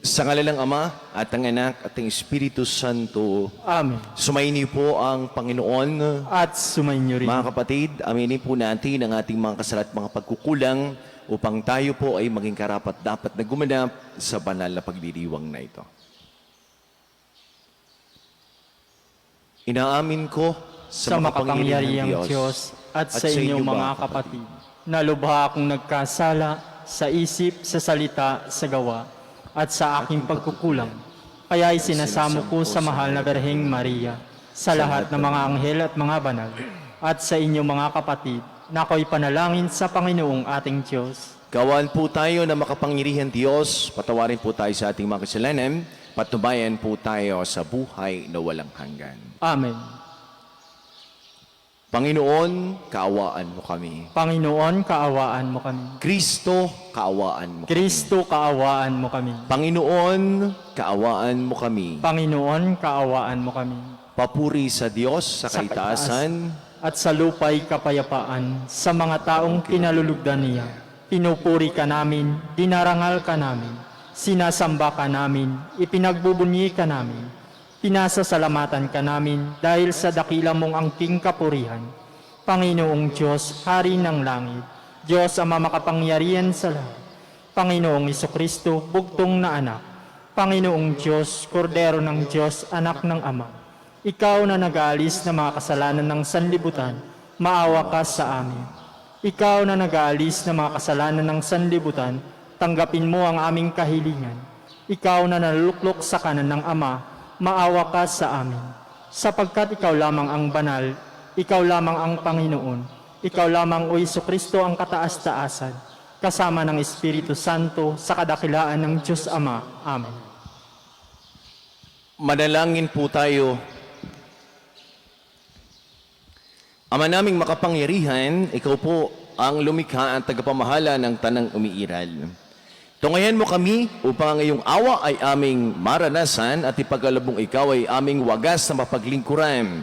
Sa ngala ng Ama at ng Anak at ng Espiritu Santo. Amen. Sumaini po ang Panginoon. At sumainyo rin. Mga kapatid, aminin po natin ang ating mga kasala at mga pagkukulang upang tayo po ay maging karapat-dapat na gumanap sa banal na pagdiriwang na ito. Inaamin ko sa makapangyarihang Diyos at sa inyong mga kapatid, na lubha akong nagkasala sa isip, sa salita, sa gawa, at sa aking pagkukulang. Kaya isinasamo ko sa mahal na Birheng Maria, sa lahat ng mga anghel at mga banal, at sa inyong mga kapatid, na ako'y panalangin sa Panginoong ating Diyos. Gawaan po tayo na makapangyarihan Diyos, patawarin po tayo sa ating mga kasalanan, patnubayan po tayo sa buhay na walang hanggan. Amen. Panginoon, kaawaan mo kami. Panginoon, kaawaan mo kami. Kristo, kaawaan mo kami. Kristo, kaawaan mo kami. Panginoon, kaawaan mo kami. Panginoon, kaawaan mo kami. Papuri sa Diyos sa kaitaasan. At sa lupa'y kapayapaan sa mga taong kinalulugdan niya. Pinupuri ka namin, dinarangal ka namin, sinasamba ka namin, ipinagbubunyi ka namin. Pinasasalamatan ka namin dahil sa dakila mong angking kapurihan. Panginoong Diyos, Hari ng langit, Diyos Ama makapangyarihan sa lahat. Panginoong Isokristo, bugtong na anak. Panginoong Diyos, Kordero ng Diyos, anak ng Ama. Ikaw na nag-aalis ng mga kasalanan ng sanlibutan, maawa ka sa amin. Ikaw na nag-aalis ng mga kasalanan ng sanlibutan, tanggapin mo ang aming kahilingan. Ikaw na naluluklok sa kanan ng Ama, maawa ka sa amin, sapagkat ikaw lamang ang banal, ikaw lamang ang Panginoon, ikaw lamang o Jesucristo ang kataas-taasan, kasama ng Espiritu Santo sa kadakilaan ng Diyos Ama. Amen. Manalangin po tayo. Ama naming makapangyarihan, ikaw po ang lumikha at tagapamahala ng tanang umiiral. Tungayan mo kami upang ang iyong awa ay aming maranasan at ipagkalabong ikaw ay aming wagas na mapaglingkuran.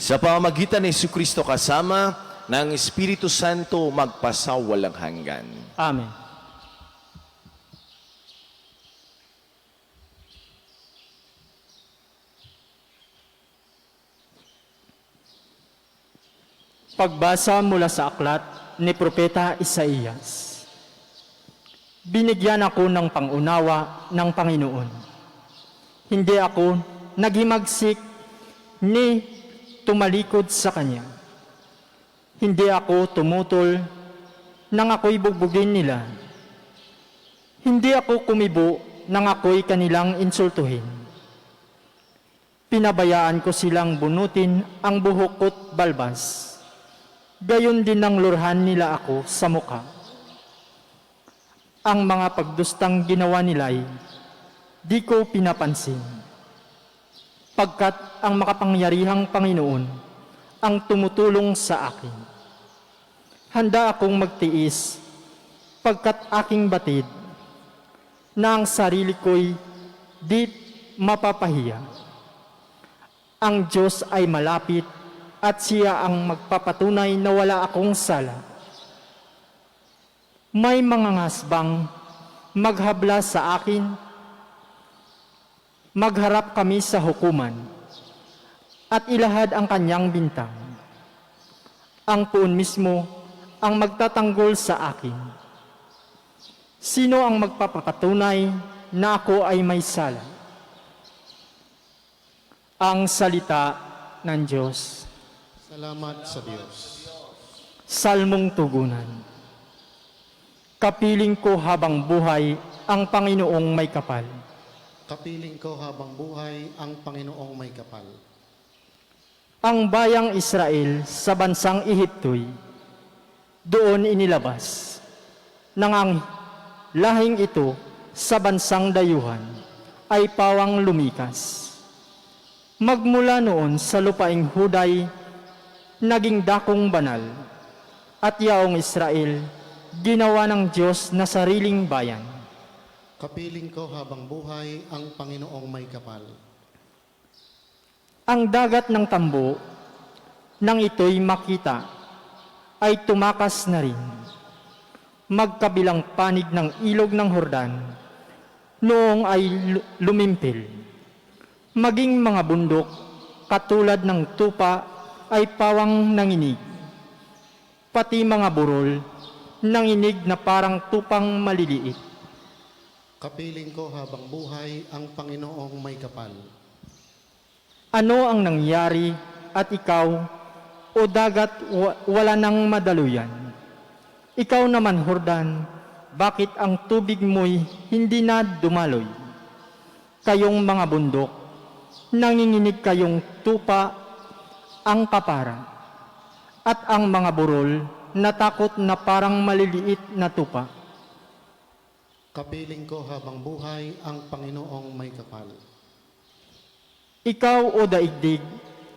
Sa pamamagitan ni Jesucristo kasama ng Espiritu Santo magpasawalang hanggan. Amen. Pagbasa mula sa aklat ni Propeta Isaías. Binigyan ako ng pangunawa ng Panginoon. Hindi ako naghimagsik ni tumalikod sa Kanya. Hindi ako tumutol nang ako'y bugbugin nila. Hindi ako kumibo nang ako'y kanilang insultuhin. Pinabayaan ko silang bunutin ang buhok ko't balbas. Gayon din ang lurhan nila ako sa mukha. Ang mga pagdustang ginawa nila'y di ko pinapansin. Pagkat ang makapangyarihang Panginoon ang tumutulong sa akin. Handa akong magtiis pagkat aking batid na ang sarili ko'y di mapapahiya. Ang Diyos ay malapit at siya ang magpapatunay na wala akong sala. May mga ngasbang maghabla sa akin, magharap kami sa hukuman, at ilahad ang kanyang bintang. Ang puon mismo ang magtatanggol sa akin. Sino ang magpapatunay na ako ay may sala? Ang salita ng Diyos. Salamat sa Diyos. Salmong tugunan. Kapiling ko habang buhay ang Panginoong may kapal. Kapiling ko habang buhay ang Panginoong may kapal. Ang bayang Israel sa bansang Ehipto'y doon inilabas. Nang ang lahing ito sa bansang dayuhan ay pawang lumikas. Magmula noon sa lupaing Huday, naging dakong banal, at yaong Israel, ginawa ng Diyos na sariling bayan. Kapiling ko habang buhay ang Panginoong may kapal. Ang dagat ng tambo, nang ito'y makita, ay tumakas na rin. Magkabilang panig ng ilog ng Hordan, noong ay lumimpil. Maging mga bundok, katulad ng tupa, ay pawang nanginig. Pati mga burol, nanginig na parang tupang maliliit. Kapiling ko habang buhay ang Panginoong may kapal. Ano ang nangyari at ikaw, o dagat, wala nang madaluyan? Ikaw naman, Hordan, bakit ang tubig mo'y hindi na dumaloy? Kayong mga bundok, nanginginig kayong tupa ang kapara, at ang mga burol natakot na parang maliliit na tupa. Kapiling ko habang buhay ang Panginoong may kapal. Ikaw, o daigdig,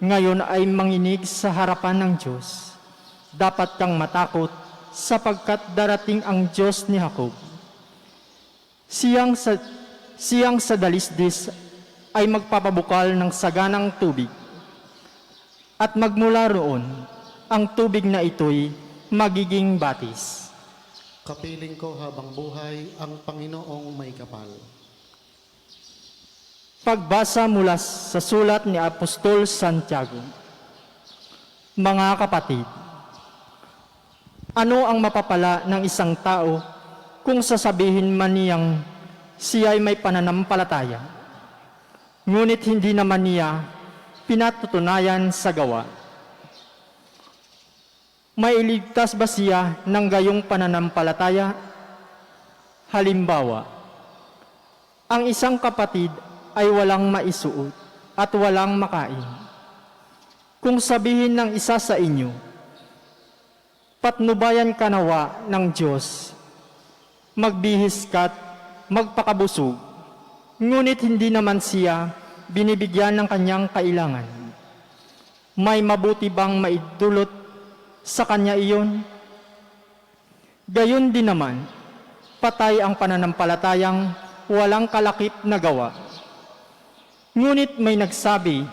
ngayon ay manginig sa harapan ng Diyos. Dapat kang matakot sapagkat darating ang Diyos ni Jacob. Siyang sa dalisdis ay magpapabukal ng saganang tubig. At magmula roon, ang tubig na ito'y magiging batis. Kapiling ko habang buhay ang Panginoong may kapal. Pagbasa mula sa sulat ni Apostol Santiago. Mga kapatid, ano ang mapapala ng isang tao kung sasabihin man niyang siya ay may pananampalataya, ngunit hindi naman niya pinatutunayan sa gawa? Mailigtas ba siya ng gayong pananampalataya? Halimbawa, ang isang kapatid ay walang maisuot at walang makain. Kung sabihin ng isa sa inyo, patnubayan ka nawa ng Diyos, magbihis ka't magpakabusog, ngunit hindi naman siya binibigyan ng kanyang kailangan, may mabuti bang maidulot sa kanya iyon? Gayon din naman, patay ang pananampalatayang walang kalakip na gawa. Ngunit may nagsabi,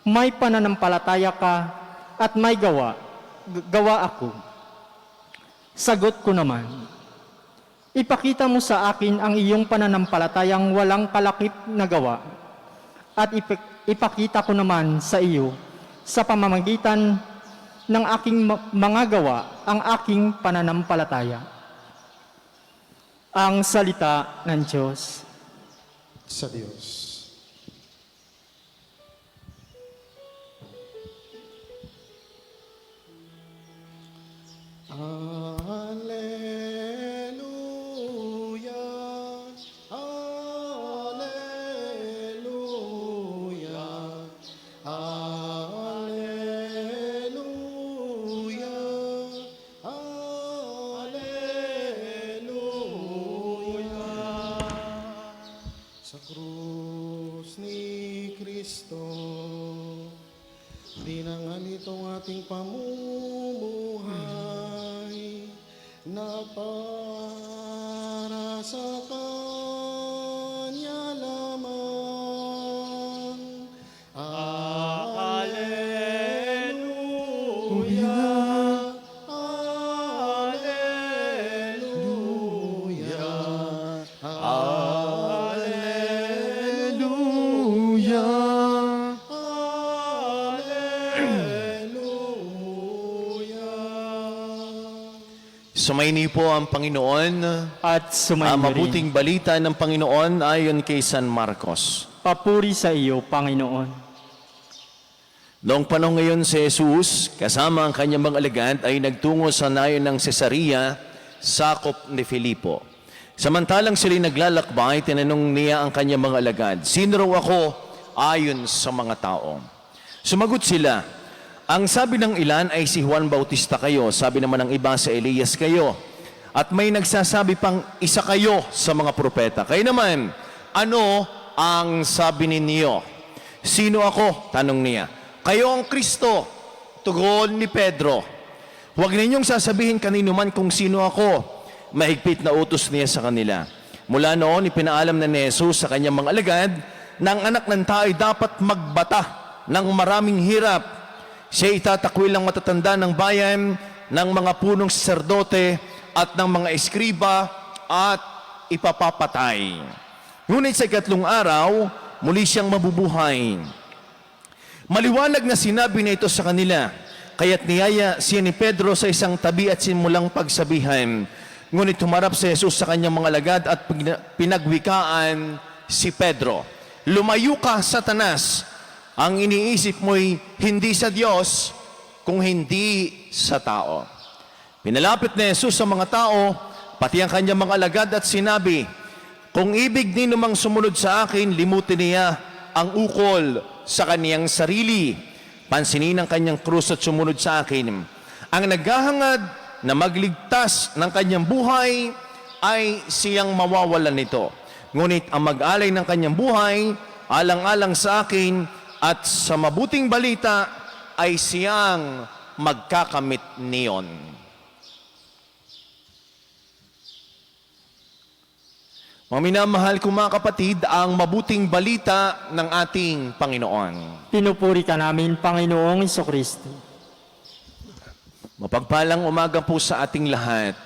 may pananampalataya ka at may gawa ako. Sagot ko naman, ipakita mo sa akin ang iyong pananampalatayang walang kalakip na gawa, at ipakita ko naman sa iyo sa pamamagitan ng aking mga gawa ang aking pananampalataya. Ang salita ng Diyos. Sa Diyos. Hallelujah, hallelujah, hallelujah, hallelujah. Sa krus ni Kristo, dinangan itong ating pamumuhay na para sa Kanya lamang. Alleluia, alleluia, alleluia, alleluia. Sumaini po ang Panginoon. At Ang sumainyo mabuting rin. balita ng Panginoon ayon kay San Marcos. Papuri sa iyo, Panginoon. Noong panahon ngayon si Jesus, kasama ang kanyang mga alagad ay nagtungo sa nayon ng Cesarea, sakop ni Filipo. Samantalang sila'y naglalakbay, tinanong niya ang kanyang mga alagad, "Sino raw ako ayon sa mga tao?" Sumagot sila, "Ang sabi ng ilan ay si Juan Bautista kayo, sabi naman ng iba si Elias kayo, at may nagsasabi pang isa kayo sa mga propeta. Kayo naman, ano ang sabi ninyo?" "Sino ako?" tanong niya. "Kayo ang Kristo," tugon ni Pedro. "Huwag ninyong sasabihin kanino man kung sino ako." Mahigpit na utos niya sa kanila. Mula noon, ipinaalam na ni Jesus sa kanyang mga alagad na ang anak ng tao ay dapat magbata ng maraming hirap. Siya itatakwil ng matatanda ng bayan, ng mga punong saserdote at ng mga eskriba at ipapapatay. Ngunit sa ikatlong araw, muli siyang mabubuhay. Maliwanag na sinabi na ito sa kanila, kaya't niyaya siya ni Pedro sa isang tabi at simulang pagsabihan. Ngunit humarap si Jesus sa kanyang mga lagad at pinagwikaan si Pedro. Lumayo ka, Satanas! Ang iniisip mo'y hindi sa Diyos, kung hindi sa tao. Pinalapit ni Jesus sa mga tao, pati ang kanyang mga alagad at sinabi, kung ibig ni namang sumunod sa akin, limutin niya ang ukol sa kaniyang sarili. Pansinin ang kanyang krus at sumunod sa akin. Ang naghahangad na magligtas ng kanyang buhay ay siyang mawawalan nito. Ngunit ang mag-alay ng kanyang buhay, alang-alang sa akin at sa mabuting balita ay siyang magkakamit niyon. Mga minamahal kong mga kapatid, ang mabuting balita ng ating Panginoon. Pinupuri ka namin, Panginoong Jesucristo. Mapagpalang umaga po sa ating lahat.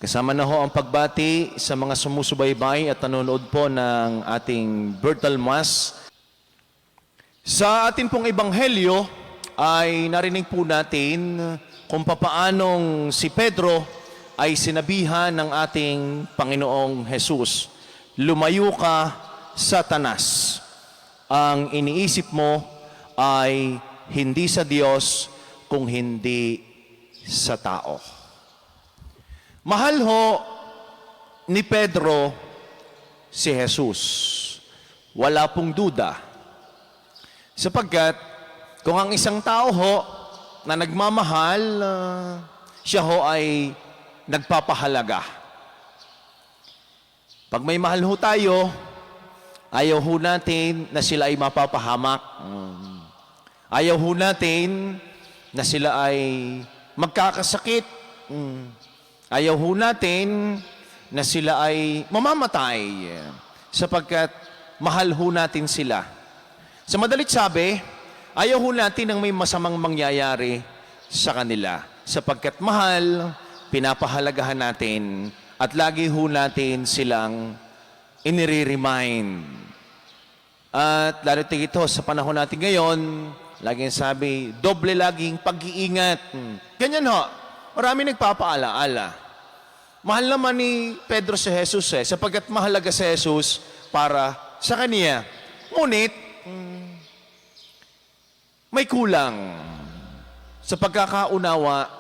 Kasama na ho ang pagbati sa mga sumusubaybay at nanonood po ng ating Virtual Mass. Sa ating pong ebanghelyo ay narinig po natin kung papaanong si Pedro ay sinabihan ng ating Panginoong Jesus, lumayo ka, Satanas. Ang iniisip mo ay hindi sa Diyos, kung hindi sa tao. Mahal ho ni Pedro si Jesus. Wala pong duda. Sapagkat kung ang isang tao ho na nagmamahal, siya ho ay nagpapahalaga. Pag may mahal ho tayo, ayaw ho natin na sila ay mapapahamak. Ayaw ho natin na sila ay magkakasakit. Ayaw ho natin na sila ay mamamatay sapagkat mahal ho natin sila. Sa madalit sabi, ayaw ho natin ng may masamang mangyayari sa kanila sapagkat mahal, pinapahalagahan natin at lagi ho natin silang inire-remind. At lalo ito sa panahon natin ngayon, laging sabi, doble laging pag-iingat. Ganyan ho, marami nagpapaalaala. Mahal naman ni Pedro si Jesus sapagkat mahalaga si Jesus para sa kanya. Ngunit, may kulang sa pagkakaunawa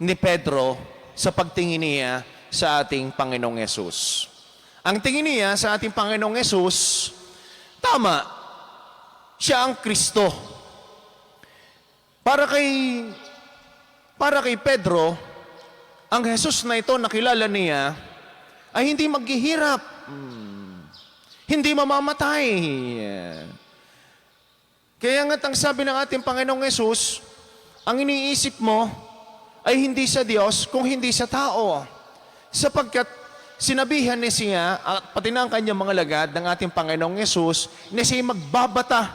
ni Pedro sa pagtingin niya sa ating Panginoong Yesus. Ang tingin niya sa ating Panginoong Yesus, tama, siya ang Kristo. Para kay Pedro, ang Jesus na ito nakilala niya ay hindi maghihirap, hindi mamamatay. Kaya nga't ang sabi ng ating Panginoong Yesus, ang iniisip mo ay hindi sa Diyos, kung hindi sa tao. Sapagkat sinabihan niya siya, at pati na ang kanyang mga lagad ng ating Panginoong Yesus, na siya magbabata,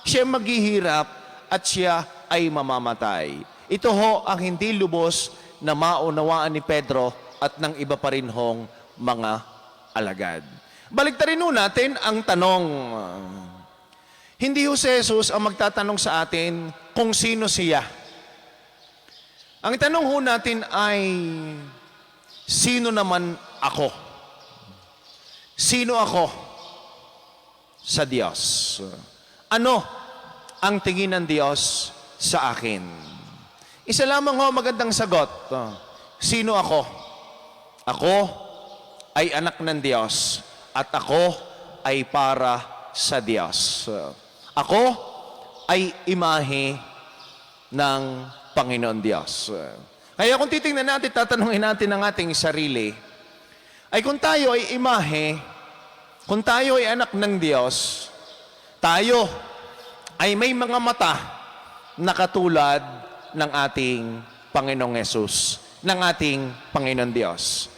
siya maghihirap, at siya ay mamamatay. Ito ho ang hindi lubos na maunawaan ni Pedro at ng iba pa rin hong mga alagad. Baliktarin ho natin ang tanong. Hindi ho si Jesus ang magtatanong sa atin kung sino siya. Ang tanong ho natin ay, sino naman ako? Sino ako sa Diyos? Ano ang tingin ng Diyos sa akin? Isa lamang ho magandang sagot. Sino ako? Ako ay anak ng Diyos at ako ay para sa Diyos. Ako ay imahe ng Panginoon Diyos. Kaya kung titingnan natin, tatanungin natin ang ating sarili, ay kung tayo ay imahe, kung tayo ay anak ng Diyos, tayo ay may mga mata na katulad ng ating Panginoong Yesus, ng ating Panginoon Diyos.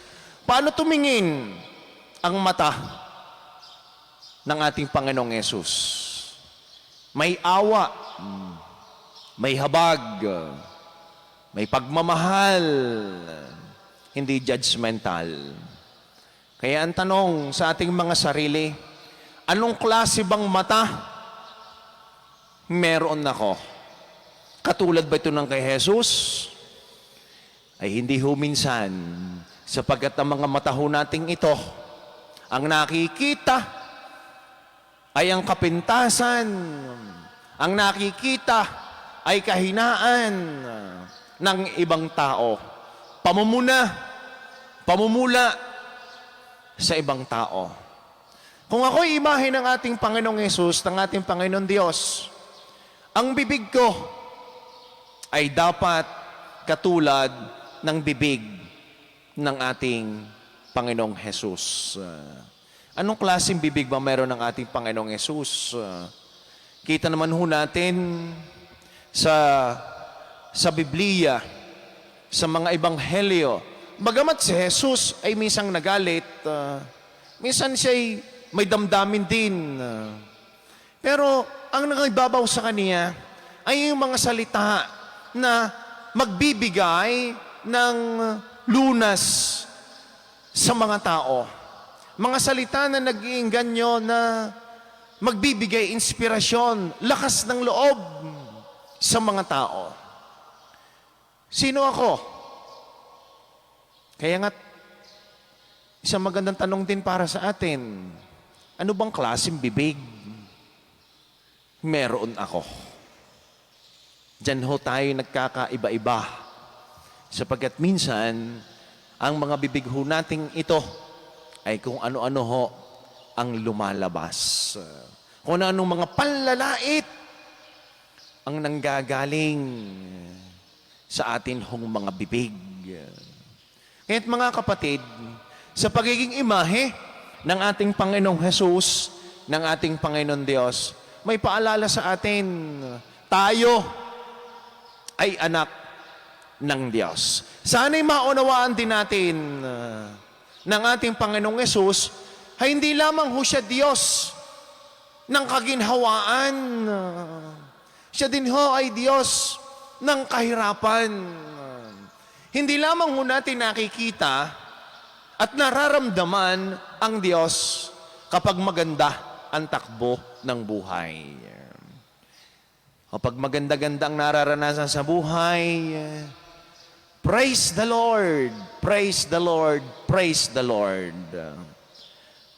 Paano tumingin ang mata ng ating Panginoong Yesus? May awa, may habag, may pagmamahal, hindi judgmental. Kaya ang tanong sa ating mga sarili, anong klase bang mata meron ako? Katulad ba ito ng kay Jesus? Ay hindi ho minsan, sapagkat ang mga mata ho nating ito, ang nakikita ay ang kapintasan, ang nakikita ay kahinaan ng ibang tao, pamumula sa ibang tao. Kung ako'y imahe ng ating Panginoong Hesus, ng ating Panginoon Diyos, ang bibig ko ay dapat katulad ng bibig ng ating Panginoong Hesus. Anong klaseng bibig ba meron ng ating Panginoong Hesus? Kita naman ho natin sa Biblia, sa mga ebanghelyo, bagamat si Jesus ay minsang nagalit, minsan siya'y may damdamin din. Pero ang nangibabaw sa kanya ay yung mga salita na magbibigay ng lunas sa mga tao. Mga salita na nag-iinganyo na magbibigay inspirasyon, lakas ng loob sa mga tao. Sino ako? Kaya nga, isang magandang tanong din para sa atin, ano bang klaseng bibig meron ako? Diyan ho tayo nagkakaiba-iba. Sapagkat minsan, ang mga bibig ho nating ito ay kung ano-ano ho ang lumalabas. Kung ano-anong mga panlalait ang nanggagaling sa atin hong mga bibig. Kaya't mga kapatid, sa pagiging imahe ng ating Panginoong Hesus, ng ating Panginoon Diyos, may paalala sa atin, tayo ay anak ng Diyos. Sana'y maunawaan din natin ng ating Panginoong Hesus, ay hindi lamang ho siya Diyos ng kaginhawaan. Siya din ho ay Diyos ng kahirapan. Hindi lamang ho natin nakikita at nararamdaman ang Diyos kapag maganda ang takbo ng buhay. Kapag maganda-ganda ang nararanasan sa buhay, praise the Lord, praise the Lord, praise the Lord.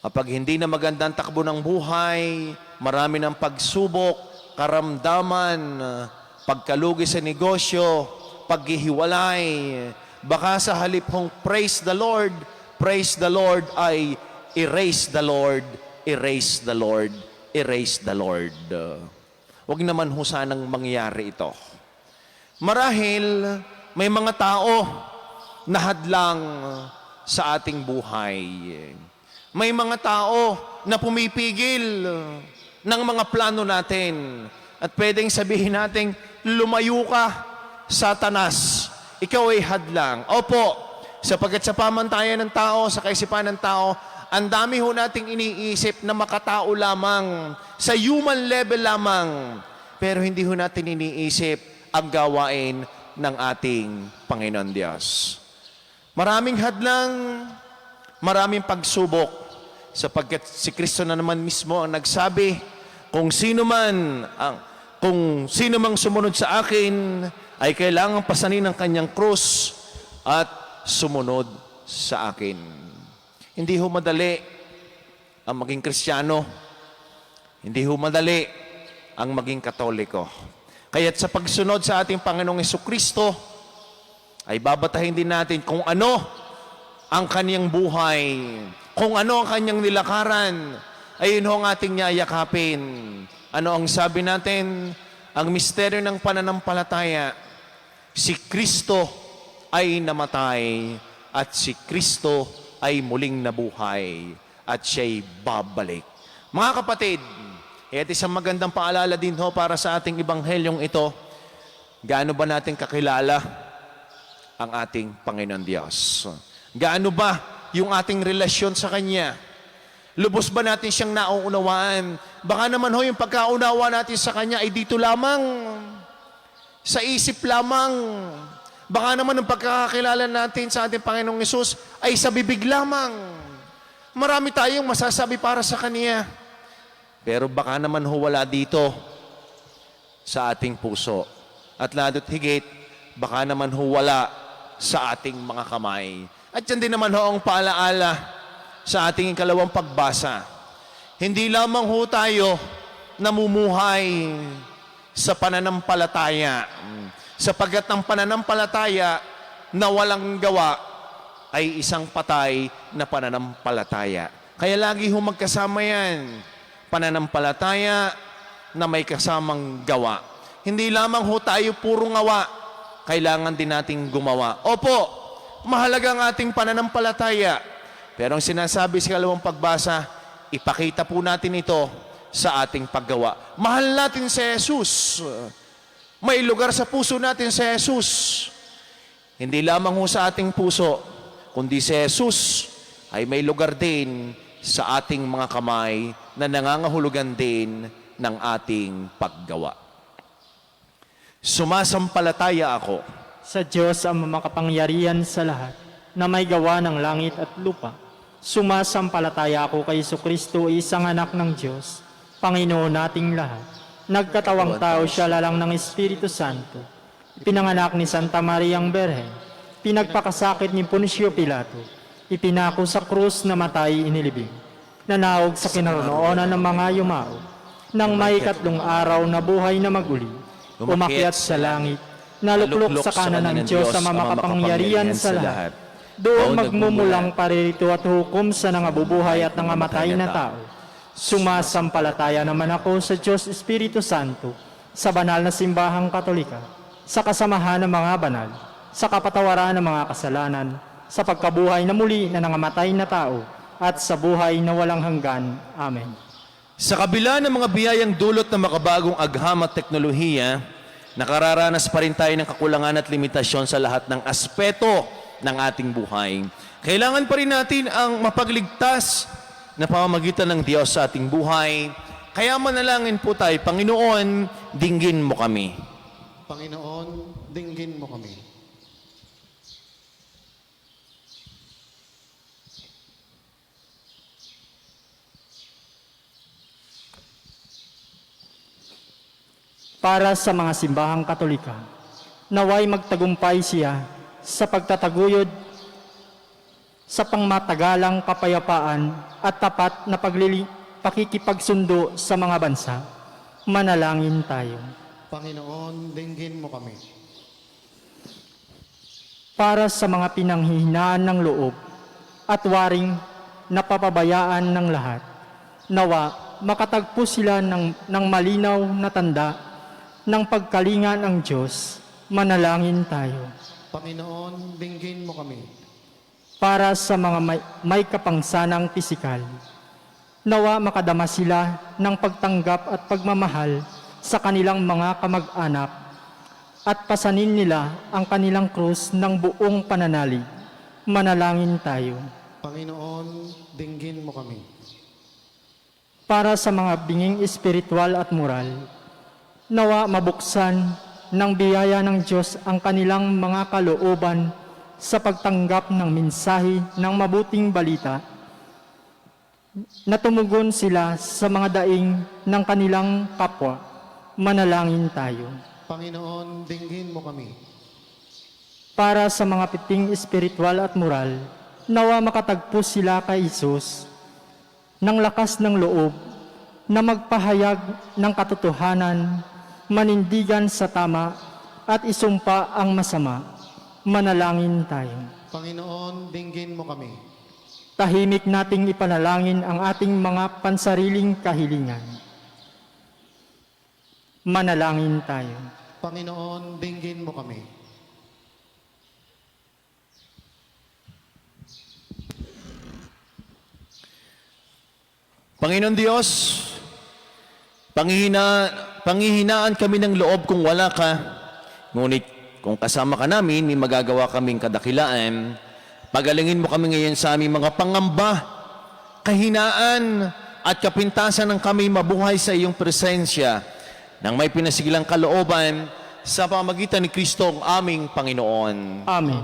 Kapag hindi na maganda ang takbo ng buhay, marami ng pagsubok, karamdaman, pagkalugi sa negosyo, paghihiwalay, baka sa halip hong praise the Lord ay erase the Lord, erase the Lord, erase the Lord. Huwag naman ho sanang mangyari ito. Marahil may mga tao na hadlang sa ating buhay. May mga tao na pumipigil ng mga plano natin. At pwedeng sabihin natin, lumayo ka, Satanas. Ikaw ay hadlang. Opo, sapagkat sa pamantayan ng tao, sa kaisipan ng tao, ang dami ho nating iniisip na makatao lamang, sa human level lamang. Pero hindi ho natin iniisip ang gawain ng ating Panginoon Diyos. Maraming hadlang, maraming pagsubok, sapagkat si Kristo na naman mismo ang nagsabi, kung sino mang sumunod sa akin, ay kailangang pasanin ang kanyang krus at sumunod sa akin. Hindi ho madali ang maging Kristiyano. Hindi ho madali ang maging Katoliko. Kaya't sa pagsunod sa ating Panginoong Jesucristo, ay babatahin din natin kung ano ang kanyang buhay, kung ano ang kanyang nilakaran, ayun ho ang ating yayakapin. Ano ang sabi natin? Ang misteryo ng pananampalataya, si Kristo ay namatay at si Kristo ay muling nabuhay at siya'y babalik. Mga kapatid, ito isang magandang paalala din ho para sa ating ibanghelyong ito. Gaano ba natin kakilala ang ating Panginoon Diyos? Gaano ba yung ating relasyon sa Kanya? Lubos ba natin siyang nauunawaan? Baka naman ho yung pagkaunawa natin sa Kanya ay dito lamang, sa isip lamang. Baka naman ang pagkakakilala natin sa ating Panginoong Hesus ay sa bibig lamang. Marami tayong masasabi para sa Kanya. Pero baka naman ho wala dito sa ating puso. At lado't higit, baka naman ho wala sa ating mga kamay. At yan din naman ho ang paalaala sa ating ikalawang pagbasa. Hindi lamang ho tayo namumuhay sa pananampalataya. Sapagkat ang pananampalataya na walang gawa ay isang patay na pananampalataya. Kaya lagi ho magkasama yan. Pananampalataya na may kasamang gawa. Hindi lamang ho tayo puro ngawa, kailangan din nating gumawa. Opo, mahalaga ang ating pananampalataya. Pero ang sinasabi sa ikalawang pagbasa, ipakita po natin ito sa ating paggawa. Mahal natin si Jesus. May lugar sa puso natin si Jesus. Hindi lamang ho sa ating puso, kundi si Jesus ay may lugar din sa ating mga kamay na nangangahulugan din ng ating paggawa. Sumasampalataya ako Sa Diyos ang makapangyarihan sa lahat, na may gawa ng langit at lupa. Sumasampalataya ako kay Jesucristo, isang anak ng Diyos, Panginoon nating lahat. Nagkatawang tao siya lalang ng Espiritu Santo. Pinanganak ni Santa Mariang Berhen. Pinagpakasakit ni Poncio Pilato. Ipinako sa krus na matay inilibing. Nanawag sa kinaroonan ng mga yumao. Nang may ikatlong araw na buhay na maguli. Umakyat sa langit. Naluklok sa kanan ng Diyos sa makapangyarihan sa lahat. Doon magmumulang paririto at hukom sa nangabubuhay at nangamatay na tao. Sumasampalataya naman ako sa Diyos Espiritu Santo, sa banal na simbahang Katolika, sa kasamahan ng mga banal, sa kapatawaran ng mga kasalanan, sa pagkabuhay na muli na nangamatay na tao, at sa buhay na walang hanggan. Amen. Sa kabila ng mga biyayang dulot ng makabagong agham at teknolohiya, nakararanas pa rin tayo ng kakulangan at limitasyon sa lahat ng aspeto ng ating buhay. Kailangan pa rin natin ang mapagligtas na pamamagitan ng Diyos sa ating buhay. Kaya manalangin po tayo, Panginoon, dinggin mo kami. Panginoon, dinggin mo kami. Para sa mga simbahang Katolika, naway magtagumpay siya sa pagtataguyod sa pangmatagalang kapayapaan at tapat na pakikipagsundo sa mga bansa. Manalangin tayo. Panginoon, dinggin mo kami. Para sa mga pinanghihinaan ng loob at waring napapabayaan ng lahat, nawa makatagpo sila ng malinaw na tanda ng pagkalinga ng Diyos. Manalangin tayo. Panginoon, dinggin mo kami. Para sa mga may kapangsanang pisikal, nawa makadama sila ng pagtanggap at pagmamahal sa kanilang mga kamag-anak at pasanin nila ang kanilang krus ng buong pananalig. Manalangin tayo. Panginoon, dinggin mo kami. Para sa mga binging espiritual at moral, nawa mabuksan ng biyaya ng Diyos ang kanilang mga kalooban sa pagtanggap ng mensahe ng mabuting balita, na tumugon sila sa mga daing ng kanilang kapwa. Manalangin tayo. Panginoon, dinggin mo kami. Para sa mga piting espiritual at moral, nawa makatagpo sila kay Isus ng lakas ng loob na magpahayag ng katotohanan, manindigan sa tama at isumpa ang masama. Manalangin tayo. Panginoon, dinggin mo kami. Tahimik nating ipanalangin ang ating mga pansariling kahilingan. Manalangin tayo. Panginoon, dinggin mo kami. Panginoon Diyos, panghihinaan kami ng loob kung wala ka. Ngunit kung kasama ka namin, may magagawa kaming kadakilaan. Pagalingin mo kami ngayon sa aming mga pangamba, kahinaan at kapintasan ng kami mabuhay sa iyong presensya nang may pinasigilang kalooban sa pamagitan ni Kristo ang aming Panginoon. Amen.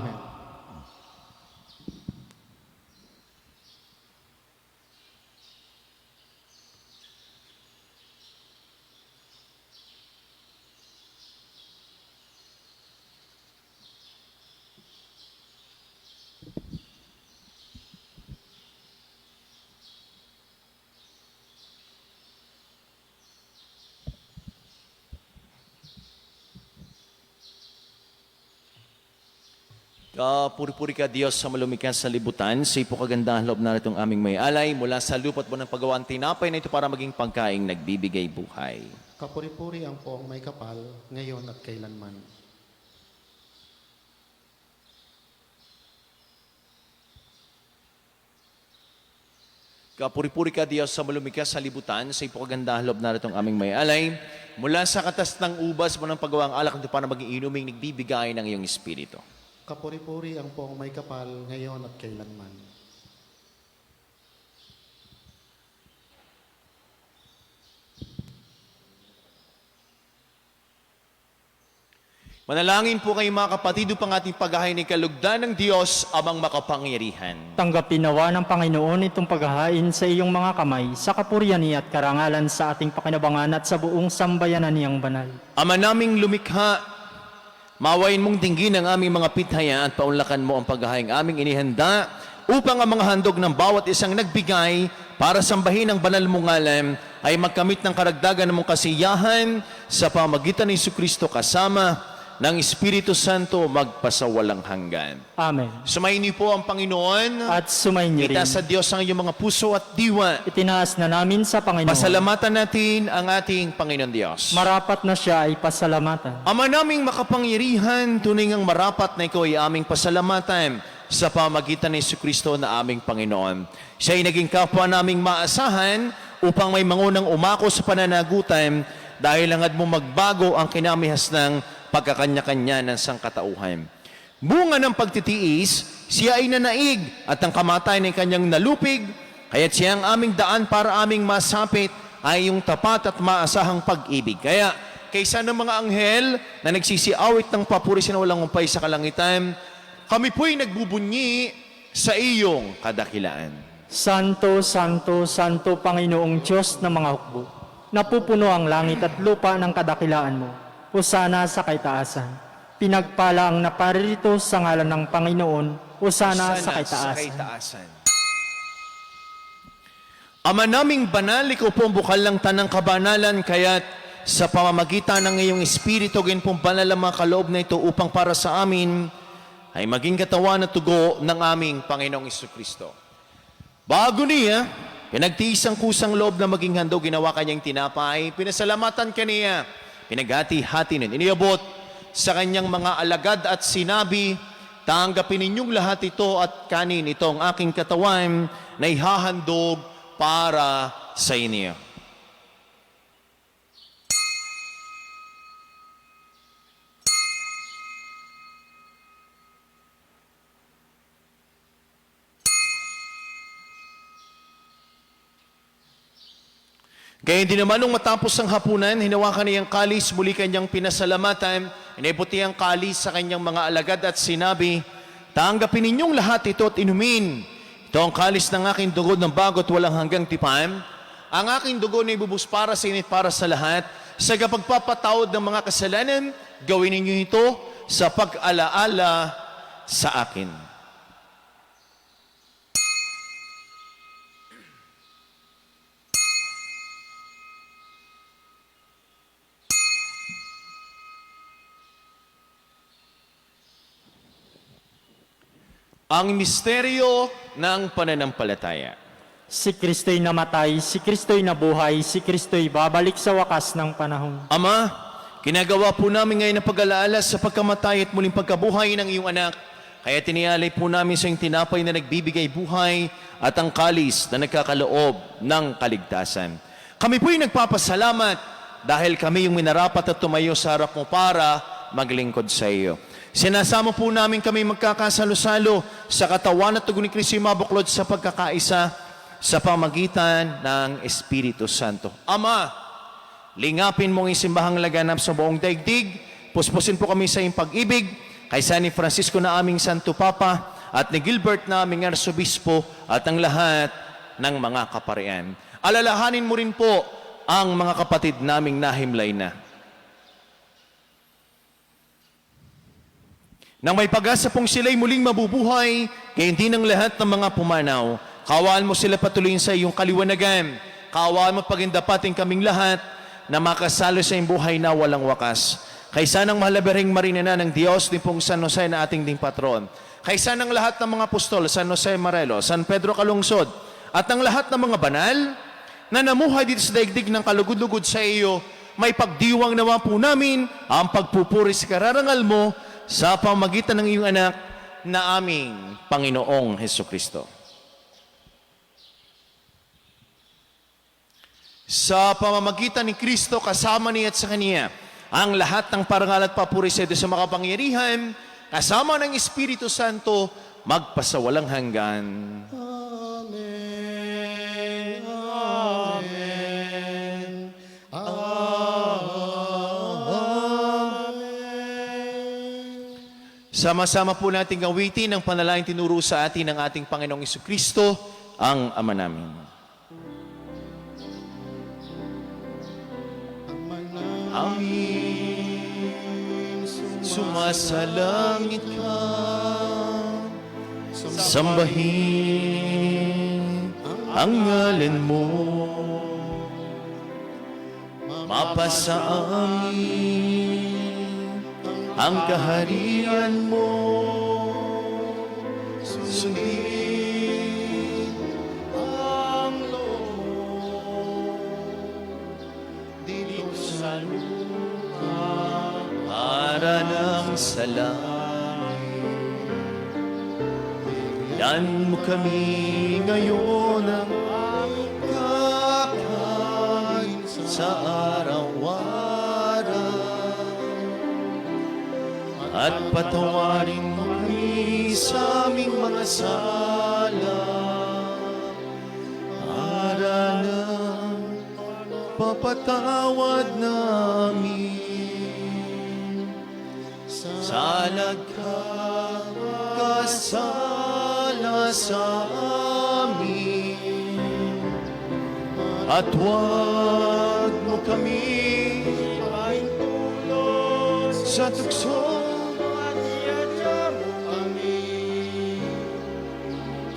Puri-puri ka Diyos sa malumikha sa libutan, sa ipo kagandahan loob na itong aming may alay, mula sa lupa't bunang pagawang tinapay na ito para maging pagkaing nagbibigay buhay. Kapuri-puri ang poong may kapal, ngayon at kailanman. Kapuri-puri ka Diyos sa malumikha sa libutan, sa ipo kagandahan loob na itong aming may alay, mula sa katas ng ubas mo ng pagawang alak na ito para maging inuming nagbibigay ng iyong espiritu. Kapuri-puri ang poong may kapal, ngayon at kailanman. Manalangin po kayo mga kapatid upang ating paghahain ng kalugdan ng Diyos amang makapangyarihan. Tanggapin nawa ng Panginoon itong paghahain sa iyong mga kamay, sa kapurihan niya at karangalan sa ating pakinabangan at sa buong sambayanan niyang banal. Ama naming lumikha, mawain mong dinggin ang aming mga pithaya at paunlakan mo ang paghahaing aming inihanda upang ang mga handog ng bawat isang nagbigay para sambahin ang banal mong ngalan ay magkamit ng karagdagan ng mong kasiyahan sa pamagitan ni Jesucristo kasama ng Espiritu Santo magpasawalang hanggan. Amen. Sumayin niyo po ang Panginoon. At sumayin niyo rin. Itaas sa Diyos ang iyong mga puso at diwa. Itinaas na namin sa Panginoon. Pasalamatan natin ang ating Panginoon Diyos. Marapat na siya ay pasalamatan. Ama naming makapangyarihan, tunay ngang marapat na ikaw ay aming pasalamatan sa pamagitan ni Jesucristo na aming Panginoon. Siya ay naging kapwa naming maasahan upang may mangunang umako sa pananagutan dahil langad mo magbago ang kinamihas ng pagkakanya-kanya ng sangkatauhan. Bunga ng pagtitiis, siya ay nanaig at ang kamatayan ay kanyang nalupig, kaya't siya ang aming daan para aming masapit ay yung tapat at maasahang pag-ibig. Kaya, kaysa ng mga anghel na nagsisiawit ng papuri na walang umpay sa kalangitan, kami po'y nagbubunyi sa iyong kadakilaan. Santo, Santo, Santo Panginoong Diyos ng mga hukbo, napupuno ang langit at lupa ng kadakilaan mo. Hosana sa kaitaasan. Pinagpala ang naparirito sa ngalan ng Panginoon. Hosana sa kaitaasan. Ama naming banal, ikaw po ang bukal ng tanang kabanalan, kaya't sa pamamagitan ng iyong Espiritu, ganyan pong banal ang mga kaloob na ito upang para sa amin ay maging katawan at tugo ng aming Panginoong Jesucristo. Bago niya, pinagtiis ang kusang loob na maging handog, ginawa kanyang tinapay, pinasalamatan kaniya, pinaghati-hati nun, iniabot sa kanyang mga alagad at sinabi, tanggapin ninyong lahat ito at kanin ito ang aking katawan na ihahandog para sa inyo. Kaya hindi naman nung matapos ang hapunan, hinawakan niya ang kalis, muli kanyang pinasalamatan, inibuti ang kalis sa kanyang mga alagad at sinabi, tanggapin ninyong lahat ito at inumin. Ito ang kalis ng aking dugo ng bago at walang hanggang tipan. Ang aking dugo na ibubus para sa init para sa lahat. Sa kapagpapatawad ng mga kasalanan, gawin ninyo ito sa pag-alaala sa akin. Ang misteryo ng pananampalataya. Si Kristo'y namatay, si Kristo'y nabuhay, si Kristo'y babalik sa wakas ng panahon. Ama, ginagawa po namin ngayon ang pag-alaala sa pagkamatay at muling pagkabuhay ng iyong anak. Kaya tinialay po namin sa iyong tinapay na nagbibigay buhay at ang kalis na nagkakaloob ng kaligtasan. Kami po'y nagpapasalamat dahil kami yung minarapat at tumayo sa harap mo para maglingkod sa iyo. Sinasama po namin kami magkakasalo-salo sa katawan at tugon ni Kristo yung mabuklod sa pagkakaisa sa pamagitan ng Espiritu Santo. Ama, lingapin mong isimbahang laganap sa buong daigdig, puspusin po kami sa iyong pag-ibig, kaysa ni Francisco na aming Santo Papa at ni Gilbert na aming Arsobispo at ang lahat ng mga kaparian. Alalahanin mo rin po ang mga kapatid naming nahimlay na. Nang may pag-asa pong sila'y muling mabubuhay, kaya hindi ng lahat ng mga pumanaw, kawaan mo sila patuloyin sa iyong kaliwanagan. Kawaan mo pagindapating kaming lahat na makasalo sa iyong buhay na walang wakas. Kaysa ng mahalabereng marinana ng Diyos, ni pong San Jose na ating ding patron. kaysa ng lahat ng mga apostol, San Jose Marelo, San Pedro Calungsod, at ng lahat ng mga banal na namuhay dito sa daigdig ng kalugod-lugod sa iyo, may pagdiwang naman po namin ang pagpupuri sa kararangal mo sa pamagitan ng iyong anak na aming Panginoong Hesukristo. Sa pamamagitan ni Kristo, kasama niya at sa Kanya, ang lahat ng parangal at papuri sa iyo sa makapangyarihan, kasama ng Espiritu Santo, magpasawalang hanggan. Amen. Amen. Amen. Sama-sama po natin gawitin ang panalangin tinuro sa atin ng ating Panginoong Hesukristo, ang Ama namin. Amin. Sumasalangit ka, sambahin ang ngalan mo, mapasa amin ang kaharian mo, sundin ang loob dito sa lupa para ng salangit. Yan mo kami ngayon ang kakain sa araw-araw, at patawarin mo kami sa aming mga sala para ng papatawad namin. Sa nagkakasala sa amin, at huwag mo kami paintulot sa tukso, at iadya mo kami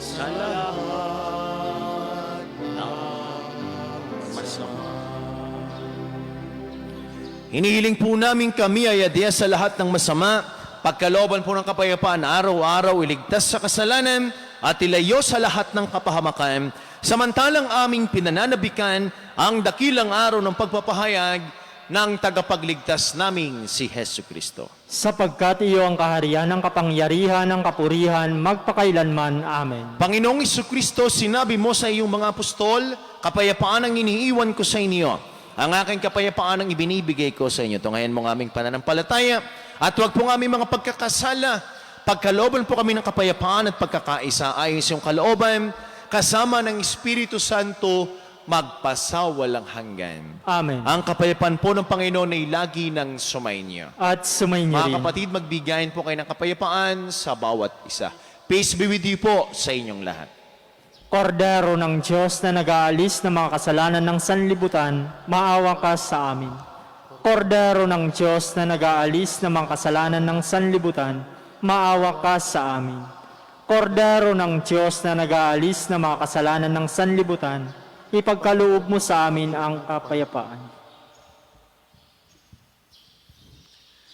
sa lahat ng masama. Hinihiling po namin kami ay adya sa lahat ng masama, pagkalooban po ng kapayapaan, araw-araw iligtas sa kasalanan at ilayo sa lahat ng kapahamakan, samantalang aming pinananabikan ang dakilang araw ng pagpapahayag ng tagapagligtas naming si Hesukristo. Sapagkat iyo ang kaharian ng kapangyarihan ng kapurihan magpakailanman. Amen. Panginoong Hesukristo, sinabi mo sa iyong mga apostol, kapayapaan ang iniiwan ko sa inyo. Ang aking kapayapaan ang ibinibigay ko sa inyo. Tungayan mo ang aming pananampalataya at huwag po ang aming mga pagkakasala. Pagkalooban po kami ng kapayapaan at pagkakaisa ayon sa iyong kalooban, kasama ng Espiritu Santo, magpasawalang hanggan. Amen. Ang kapayapaan po ng Panginoon ay lagi ng sumainyo. At sumainyo Mga rin. kapatid, magbigayin po kayo ng kapayapaan sa bawat isa. Peace be with you po sa inyong lahat. Kordero ng Diyos na nag-aalis ng mga kasalanan ng sanlibutan, maawa ka sa amin. Kordero ng Diyos na nag-aalis ng mga kasalanan ng sanlibutan, maawa ka sa amin. Kordero ng Diyos na nag-aalis ng mga kasalanan ng sanlibutan, ipagkaloob mo sa amin ang kapayapaan.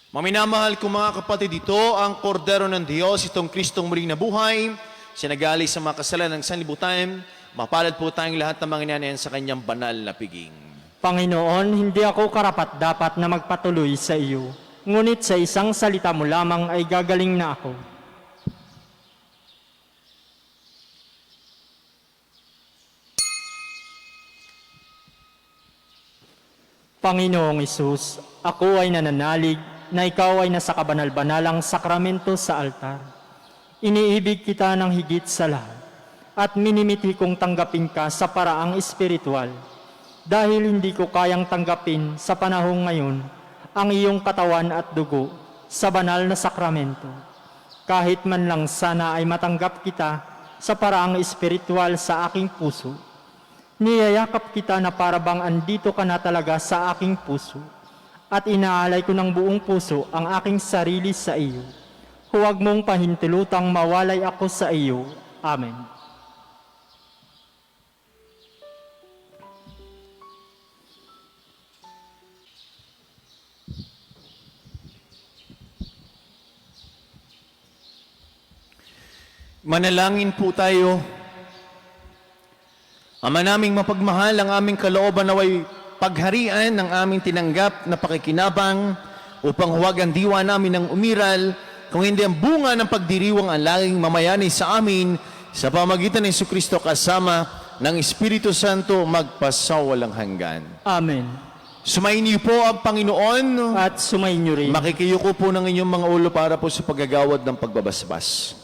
Maminamahal ko mga kapatid, ito ang kordero ng Diyos, itong Kristong muling nabuhay, sinagali sa mga kasalanan ng sanlibutan. Mapalad po tayong lahat ng mga inanayan sa kanyang banal na piging. Panginoon, hindi ako karapat-dapat na magpatuloy sa iyo, ngunit sa isang salita mo lamang ay gagaling na ako. Panginoong Isus, ako ay nananalig na ikaw ay nasa kabanal-banalang sakramento sa altar. Iniibig kita ng higit sa lahat at minimiti kong tanggapin ka sa paraang espiritual dahil hindi ko kayang tanggapin sa panahong ngayon ang iyong katawan at dugo sa banal na sakramento. Kahit man lang sana ay matanggap kita sa paraang espiritual sa aking puso. Niyayakap kita na parabang andito ka na talaga sa aking puso at inaalay ko ng buong puso ang aking sarili sa iyo. Huwag mong pahintulutang mawalay ako sa iyo. Amen. Manalangin po tayo. Ama naming mapagmahal, ang aming kalooban naway pagharian ng aming tinanggap na pakikinabang upang huwag ang diwa namin ng umiral, kung hindi ang bunga ng pagdiriwang ang laging mamayani sa amin sa pamagitan ng Jesucristo kasama ng Espiritu Santo magpasawalang hanggan. Amen. Sumayin niyo po ang Panginoon. At sumayin niyo rin. Makikiyuko po ng inyong mga ulo para po sa paggagawad ng pagbabasbas.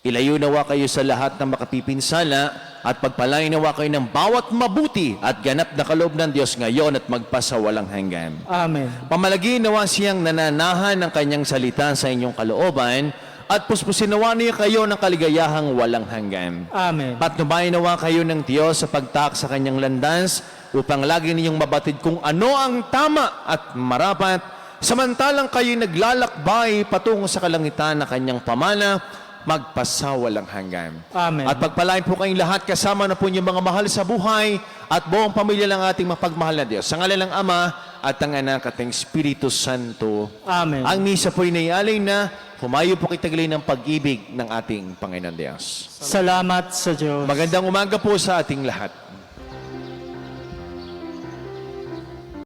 Ilayo nawa kayo sa lahat ng makapipinsala at pagpalain nawa kayo ng bawat mabuti at ganap na kaloob ng Diyos ngayon at magpasawalang hanggan. Amen. Pamalagi nawa siyang nananahan ng kanyang salita sa inyong kalooban at puspusin nawa niya kayo ng kaligayahang walang hanggan. Amen. Patnubayan nawa kayo ng Diyos sa pagtaak sa kanyang landas upang lagi ninyong mabatid kung ano ang tama at marapat samantalang kayo naglalakbay patungo sa kalangitan na kanyang pamana magpasawalang hanggan. Amen. At pagpalain po kayong lahat kasama na po niyo mga mahal sa buhay at buong pamilya ng ating mapagmahal na Diyos. Sa ngalan ng Ama at ng Anak at ng Espiritu Santo. Amen. Ang misa po inayalay na humayo po kitaglay ng pag-ibig ng ating Panginoon Diyos. Salamat sa Diyos. Magandang umaga po sa ating lahat.